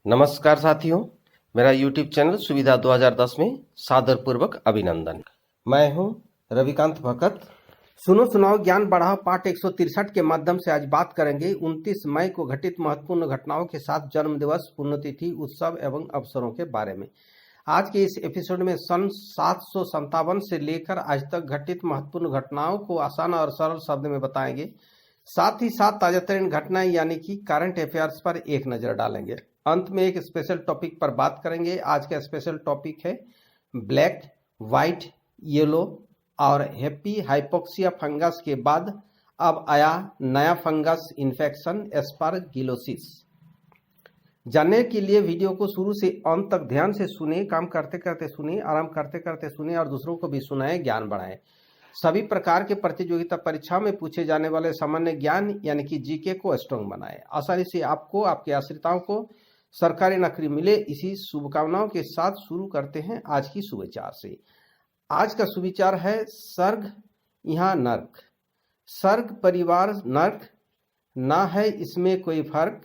नमस्कार साथियों, मेरा YouTube चैनल सुविधा 2010 में सादरपूर्वक अभिनंदन। मैं हूं रविकांत भगत। सुनो सुनाओ ज्ञान बढ़ाओ पाठ 163 के माध्यम से आज बात करेंगे 29 मई को घटित महत्वपूर्ण घटनाओं के साथ जन्म दिवस, पुण्यतिथि, उत्सव एवं अवसरों के बारे में। आज के इस एपिसोड में सन 757 से लेकर आज तक घटित महत्वपूर्ण घटनाओं को आसान और सरल शब्द में बताएंगे। साथ ही साथ ताजा तरीन घटनाएं यानी कि करंट अफेयर्स पर एक नजर डालेंगे। अंत में एक स्पेशल टॉपिक पर बात करेंगे। आज का स्पेशल टॉपिक है ब्लैक, व्हाइट, येलो और हैप्पी हाइपोक्सिया फंगस के बाद अब आया नया फंगस इन्फेक्शन एस्परगिलोसिस। जानने के लिए वीडियो को शुरू से अंत तक ध्यान से सुने, काम करते करते सुने, आराम करते करते सुने और दूसरों को भी सुनाएं, ज्ञान बढ़ाएं। सभी प्रकार के प्रतियोगिता परीक्षा में पूछे जाने वाले सामान्य ज्ञान यानी कि जीके को स्ट्रांग बनाएं। आसानी से आपको, आपके आश्रिताओं को सरकारी नौकरी मिले, इसी शुभकामनाओं के साथ शुरू करते हैं आज की सुविचार से। आज का सुविचार है स्वर्ग यहाँ नर्क। स्वर्ग परिवार नर्क ना है इसमें कोई फर्क,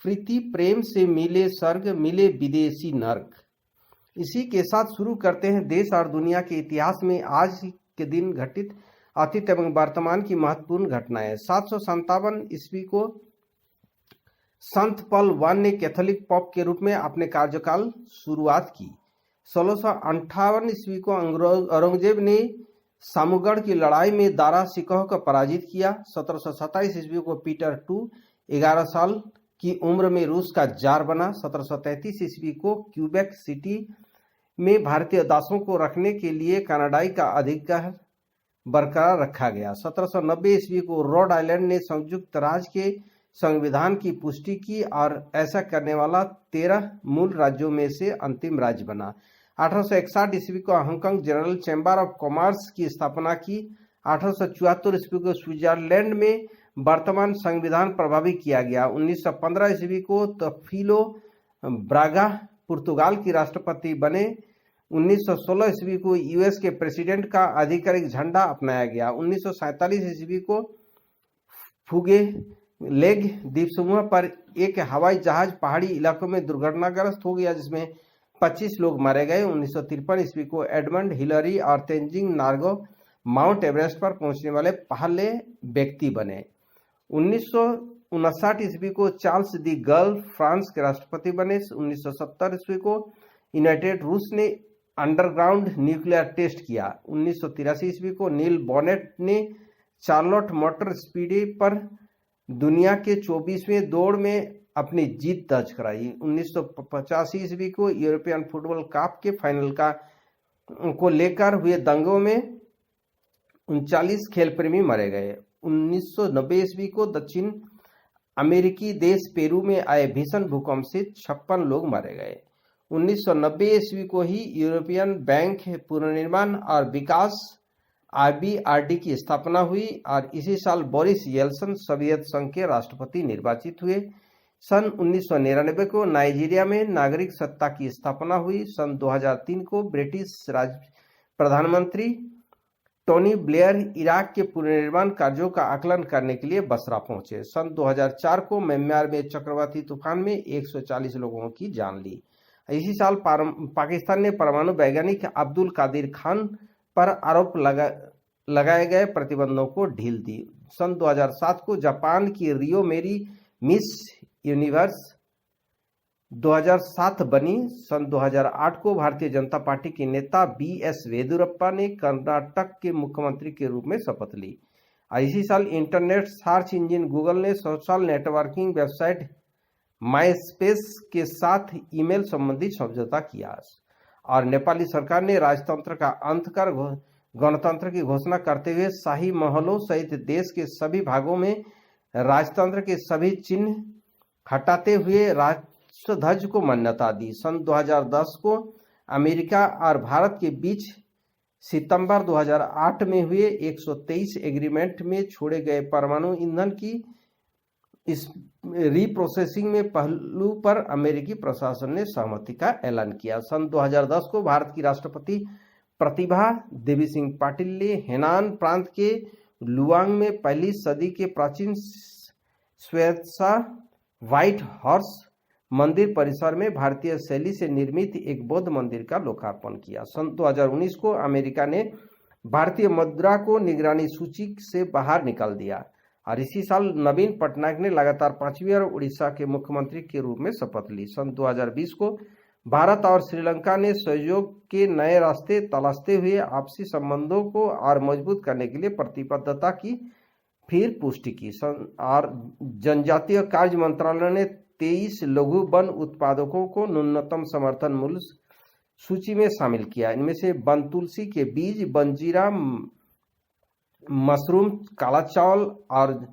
प्रीति प्रेम से मिले स्वर्ग मिले विदेशी नर्क। इसी के साथ शुरू करते हैं देश और दुनिया के इतिहास में आज के दिन घटित अतीत एवं वर्तमान की महत्वपूर्ण घटनाएं। 757 ईस्वी को संत पॉल I ने कैथोलिक पॉप के रूप में अपने कार्यकाल शुरुआत की। 1658 ईस्वी को औरंगजेब ने सामुगढ़ की लड़ाई में दारा सिकोह को पराजित किया। 1727 ईस्वी को पीटर II 11 साल की उम्र में रूस का जार बना। 1733 ईस्वी को क्यूबेक सिटी में भारतीय दासों को रखने के लिए कनाडाई का अधिकार बरकरार रखा गया। 1790 ईस्वी को रोड आइलैंड ने संयुक्त राज्य के संविधान की पुष्टि की और ऐसा करने वाला 13 मूल राज्यों में से अंतिम राज्य बना। 1861 ईस्वी को Hong Kong general chamber of commerce की स्थापना की। 1874 ईस्वी को स्विट्जरलैंड में वर्तमान संविधान प्रभावी किया गया। 1915 ईस्वी को तफीलो ब्रागा पुर्तगाल की राष्ट्रपति बने। 1916 ईस्वी को यूएस के प्रेसिडेंट का आधिकारिक झंडा अपनाया गया। 1947 ईस्वी को फुगे लेग द्वीप समूह पर एक हवाई जहाज पहाड़ी इलाकों में दुर्घटनाग्रस्त हो गया जिसमें 25 लोग मारे गए। 1953 ईस्वी को एडमंड हिलरी और तेंजिंग नार्गो माउंट एवरेस्ट पर पहुंचने वाले पहले व्यक्ति बने। 1959 ईस्वी को चार्ल्स दी गर्ल फ्रांस के राष्ट्रपति बने। 1970 ईस्वी को यूनाइटेड रूस ने अंडरग्राउंड न्यूक्लियर टेस्ट किया। 1983 ईस्वी को नील बॉनेट ने चार्लोट मोटर स्पीडवे पर दुनिया के 24वें दौड़ में अपनी जीत दर्ज कराई। 1985 ईस्वी को यूरोपियन फुटबॉल कप के फाइनल को लेकर हुए दंगों में 39 खेल प्रेमी मारे गए। 1990 ईस्वी को दक्षिण अमेरिकी देश पेरू में आए भीषण भूकंप से 56 लोग मारे गए। 1990 ईस्वी को ही यूरोपियन बैंक पुनर्निर्माण और विकास IBRD की स्थापना हुई और इसी साल बोरिस येल्सन सोवियत संघ के राष्ट्रपति निर्वाचित हुए। सन 1999 को नाइजीरिया में नागरिक सत्ता की स्थापना हुई। सन 2003 को ब्रिटिश प्रधानमंत्री टोनी ब्लेयर इराक के पुनर्निर्माण कार्यों का आकलन करने के लिए बसरा पहुंचे। सन 2004 को म्यांमार में चक्रवाती तूफान में 140 लोगों की जान ली। इसी साल पाकिस्तान ने परमाणु वैज्ञानिक अब्दुल कादिर खान पर आरोप लगाए गए प्रतिबंधों को ढील दी। सन 2007 को जापान की रियो मेरी मिस यूनिवर्स 2007 बनी। सन 2008 को भारतीय जनता पार्टी के नेता BS येदियुरप्पा ने कर्नाटक के मुख्यमंत्री के रूप में शपथ ली। इसी साल इंटरनेट सर्च इंजन गूगल ने सोशल नेटवर्किंग वेबसाइट माइस्पेस के साथ ईमेल संबंधी समझौता किया और नेपाली सरकार ने राजतंत्र का अंत कर गणतंत्र की घोषणा करते हुए शाही महलों सहित देश के सभी भागों में राजतंत्र के सभी चिन्ह हटाते हुए राष्ट्रध्वज को मान्यता दी। सन 2010 को अमेरिका और भारत के बीच सितंबर 2008 में हुए 123 एग्रीमेंट में छोड़े गए परमाणु ईंधन की इस रीप्रोसेसिंग में पहलू पर अमेरिकी प्रशासन ने सहमति का ऐलान किया। सन 2010 को भारत की राष्ट्रपति प्रतिभा देवी सिंह पाटिल ने हेनान प्रांत के लुआंग में पहली सदी के प्राचीन श्वेतसा व्हाइट हॉर्स मंदिर परिसर में भारतीय शैली से निर्मित एक बौद्ध मंदिर का लोकार्पण किया। सन 2019 को अमेरिका ने भारतीय मुद्रा को निगरानी सूची से बाहर निकाल दिया और इसी साल नवीन पटनायक ने लगातार 5वीं बार उड़ीसा के मुख्यमंत्री के रूप में शपथ ली। सन 2020 को भारत और श्रीलंका ने सहयोग के नए रास्ते तलाशते हुए आपसी संबंधों को और मजबूत करने के लिए प्रतिबद्धता की फिर पुष्टि की। और जनजातीय कार्य मंत्रालय ने 23 लघु वन उत्पादकों को न्यूनतम समर्थन मूल्य सूची में शामिल किया। इनमें से वन तुलसी के बीज, बंजीरा, मशरूम, काला चावल और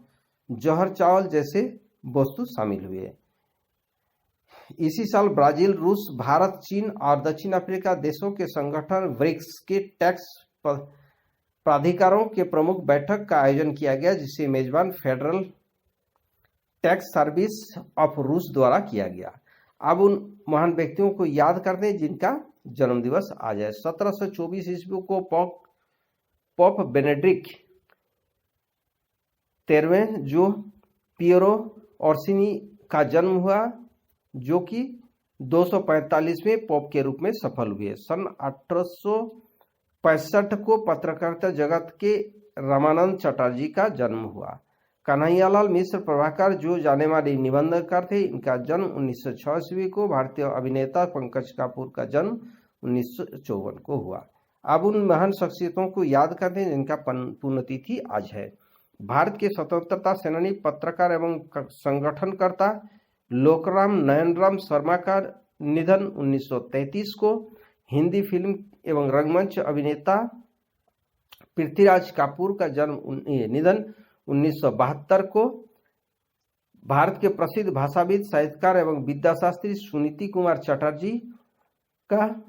जौहर चावल जैसे वस्तु शामिल हुए। इसी साल ब्राजील, रूस, भारत, चीन और दक्षिण अफ्रीका देशों के संगठन ब्रिक्स के टैक्स प्राधिकारों के प्रमुख बैठक का आयोजन किया गया, जिसे मेजबान फेडरल टैक्स सर्विस ऑफ रूस द्वारा किया गया। अब उन महान व्यक्तियों को याद करते हैं जिनका जन्मदिवस आज है। 1724 ईस्वी को पोप बेनेडिक्ट 13वें जो पियरो ओर्सिनी का जन्म हुआ, जो कि 245वें पोप के रूप में सफल हुए। सन 1865 को पत्रकारिता जगत के रामानंद चटर्जी का जन्म हुआ। कन्हैयालाल मिश्र प्रभाकर जो जाने माने निबंधकार थे, इनका जन्म 1906 ईस्वी को। भारतीय अभिनेता पंकज कपूर का जन्म 1954 को हुआ। अब उन महान शख्सियतों को याद करते हैं जिनका पुण्यतिथि आज है। भारत के स्वतंत्रता सेनानी, पत्रकार एवं संगठनकर्ता लोकराम नयनराम शर्मा का निधन 1933 को। हिंदी फिल्म एवं रंगमंच अभिनेता पृथ्वीराज कपूर का निधन 1972 को। भारत के प्रसिद्ध भाषाविद, साहित्यकार एवं विद्याशास्त्री सुनीति कुमार चटर्जी का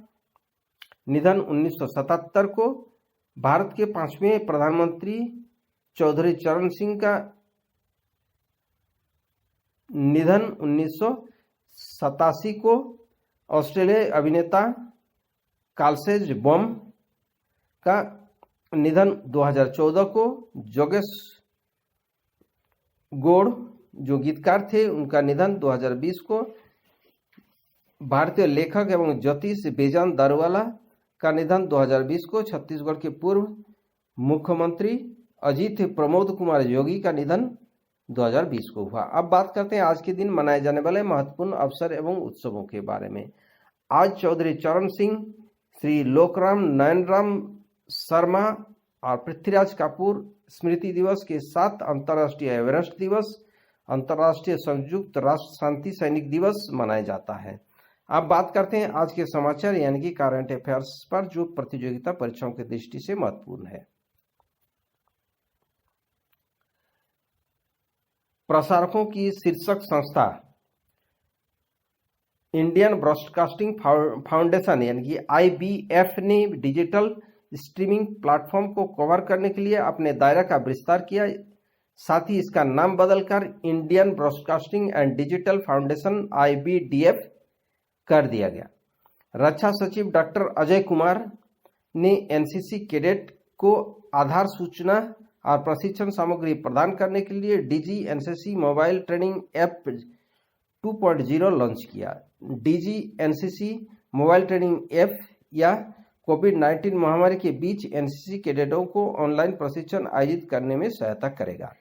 निधन 1977 को। भारत के 5वें प्रधानमंत्री चौधरी चरण सिंह का निधन 1987 को। ऑस्ट्रेलियाई अभिनेता कार्लसेज बम का निधन 2014 को। जोगेश गौड़ जो गीतकार थे, उनका निधन 2020 को। भारतीय लेखक एवं ज्योतिष बेजान दारूवाला का निधन 2020 को। छत्तीसगढ़ के पूर्व मुख्यमंत्री अजीत प्रमोद कुमार योगी का निधन 2020 को हुआ। अब बात करते हैं आज के दिन मनाए जाने वाले महत्वपूर्ण अवसर एवं उत्सवों के बारे में। आज चौधरी चरण सिंह, श्री लोकराम नयनराम शर्मा और पृथ्वीराज कपूर स्मृति दिवस के साथ अंतर्राष्ट्रीय एवरेस्ट दिवस, अंतर्राष्ट्रीय संयुक्त राष्ट्र शांति सैनिक दिवस मनाया जाता है। अब बात करते हैं आज के समाचार यानी कि करंट अफेयर्स पर, जो प्रतियोगिता परीक्षाओं की दृष्टि से महत्वपूर्ण है। प्रसारकों की शीर्षक संस्था इंडियन ब्रॉडकास्टिंग फाउंडेशन यानी कि IBF ने डिजिटल स्ट्रीमिंग प्लेटफॉर्म को कवर करने के लिए अपने दायरा का विस्तार किया। साथ ही इसका नाम बदलकर Indian broadcasting and digital foundation IBDF कर दिया गया। रक्षा सचिव डॉक्टर अजय कुमार ने NCC कैडेट को आधार सूचना और प्रशिक्षण सामग्री प्रदान करने के लिए DG NCC mobile training app 2.0 launch किया। DG NCC mobile training app या कोविड-19 महामारी के बीच NCC कैडेटों को ऑनलाइन प्रशिक्षण आयोजित करने में सहायता करेगा।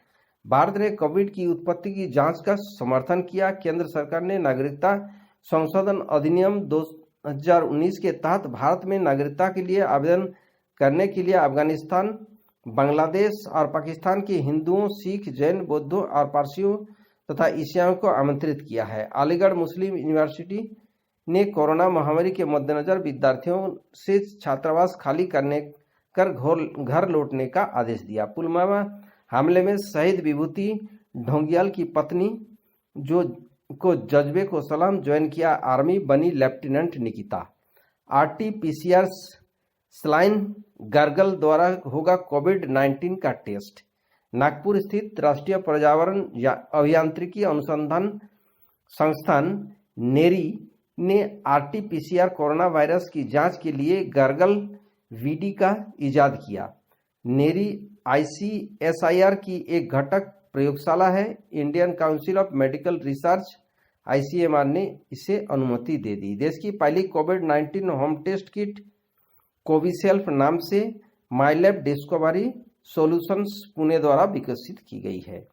भारत ने कोविड की उत्पत्ति की जांच का समर्थन किया। केंद्र सरकार ने नागरिकता संशोधन अधिनियम 2019 के तहत भारत में नागरिकता के लिए आवेदन करने के लिए अफगानिस्तान, बांग्लादेश और पाकिस्तान के हिंदुओं, सिख, जैन, बौद्धों और पारसियों तथा ईसाइयों को आमंत्रित किया है। अलीगढ़ मुस्लिम यूनिवर्सिटी ने कोरोना महामारी के मद्देनजर विद्यार्थियों से छात्रावास खाली करने कर घर लौटने का आदेश दिया। पुलवामा हमले में शहीद विभूति ढोंगियाल की पत्नी को जज्बे को सलाम, ज्वाइन किया आर्मी, बनी lieutenant Nikita. RT-PCR saline gargle द्वारा होगा कोविड-19 का टेस्ट। नागपुर स्थित राष्ट्रीय पर्यावरण अभियांत्रिकी अनुसंधान संस्थान नेरी ने RT-PCR कोरोना वायरस की जांच के लिए गार्गल VD का इजाद किया। नेरी ICSIR की एक घटक प्रयोगशाला है। Indian council of medical research ICMR ने इसे अनुमति दे दी। देश की पहली कोविड-19 होम टेस्ट किट कोविसेल्फ नाम से माइलैब डिस्कवरी सॉल्यूशंस पुणे द्वारा विकसित की गई है।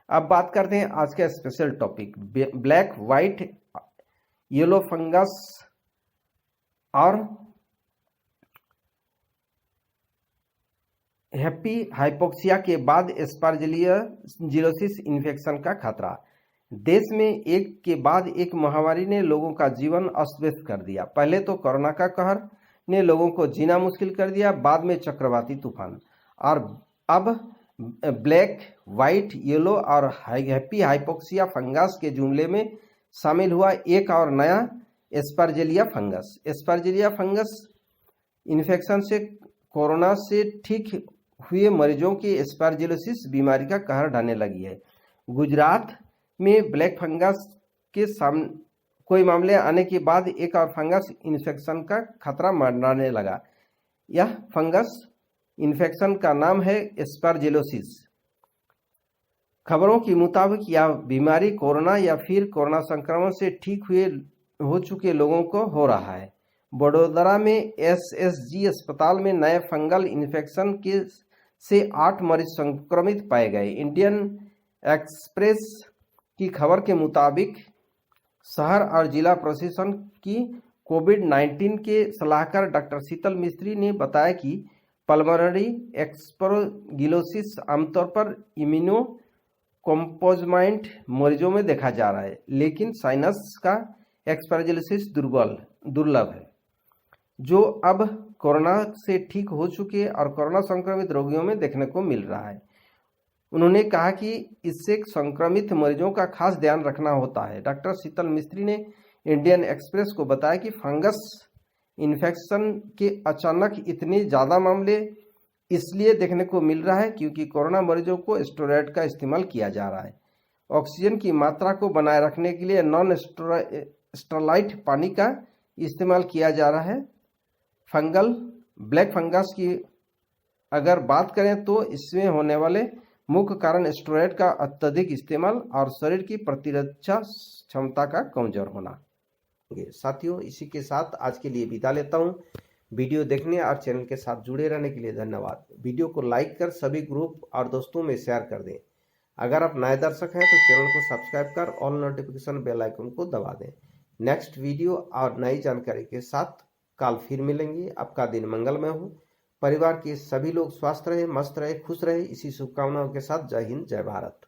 अब बात करते हैं आज का special topic, black white yellow fungus और हैप्पी हाइपोक्सिया के बाद एस्परजिलोसिस इन्फेक्शन का खतरा। देश में एक के बाद एक महामारी ने लोगों का जीवन अस्त व्यस्त कर दिया। पहले तो कोरोना का कहर ने लोगों को जीना मुश्किल कर दिया, बाद में चक्रवाती तूफान, और अब ब्लैक व्हाइट येलो और हैप्पी हाइपोक्सिया फंगस के जुमले में शामिल हुआ एक और नया एस्परजिलिया फंगस। एस्परजिलिया फंगस इन्फेक्शन से कोरोना से ठीक हुए मरीजों की एस्परजिलोसिस बीमारी का कहर ढाने लगी है। गुजरात में ब्लैक फंगस के कोई मामले आने के बाद एक और फंगस इन्फेक्शन का खतरा मंडराने लगा। यह फंगस इन्फेक्शन का नाम है एस्परजिलोसिस। खबरों के मुताबिक यह बीमारी कोरोना या फिर कोरोना संक्रमण से ठीक हो चुके लोगों को हो रहा है। वडोदरा में एसएसजी अस्पताल में नए फंगल इन्फेक्शन से 8 मरीज संक्रमित पाए गए। इंडियन एक्सप्रेस की खबर के मुताबिक शहर और जिला प्रशासन की कोविड-19 के सलाहकार डॉक्टर शीतल मिस्त्री ने बताया कि पल्मोनरी एस्परगिलोसिस आमतौर पर इम्यूनो कॉम्पोजमेंट मरीजों में देखा जा रहा है, लेकिन साइनस का एस्परजिलोसिस दुर्लभ है, जो अब कोरोना से ठीक हो चुके और कोरोना संक्रमित रोगियों में देखने को मिल रहा है। उन्होंने कहा कि इससे संक्रमित मरीजों का खास ध्यान रखना होता है। डॉक्टर शीतल मिस्त्री ने इंडियन एक्सप्रेस को बताया कि फंगस इन्फेक्शन के अचानक इतने ज़्यादा मामले इसलिए देखने को मिल रहा है क्योंकि कोरोना मरीजों को स्टेरॉयड का इस्तेमाल किया जा रहा है। ऑक्सीजन की मात्रा को बनाए रखने के लिए नॉन स्टेरॉइड पानी का इस्तेमाल किया जा रहा है। ब्लैक फंगस की अगर बात करें तो इसमें होने वाले मुख्य कारण स्टेरॉयड का अत्यधिक इस्तेमाल और शरीर की प्रतिरक्षा क्षमता का कमजोर होना। साथियों, इसी के साथ आज के लिए विदा लेता हूं। वीडियो देखने और चैनल के साथ जुड़े रहने के लिए धन्यवाद। वीडियो को लाइक कर सभी ग्रुप और दोस्तों में शेयर कर दें। अगर आप नए दर्शक हैं तो चैनल को सब्सक्राइब कर ऑल नोटिफिकेशन बेल आइकन को दबा दें। नेक्स्ट वीडियो और नई जानकारी के साथ कल फिर मिलेंगे। आपका दिन मंगलमय हो। परिवार के सभी लोग स्वस्थ रहे, मस्त रहे, खुश रहे, इसी शुभकामनाओं के साथ जय हिंद, जय भारत।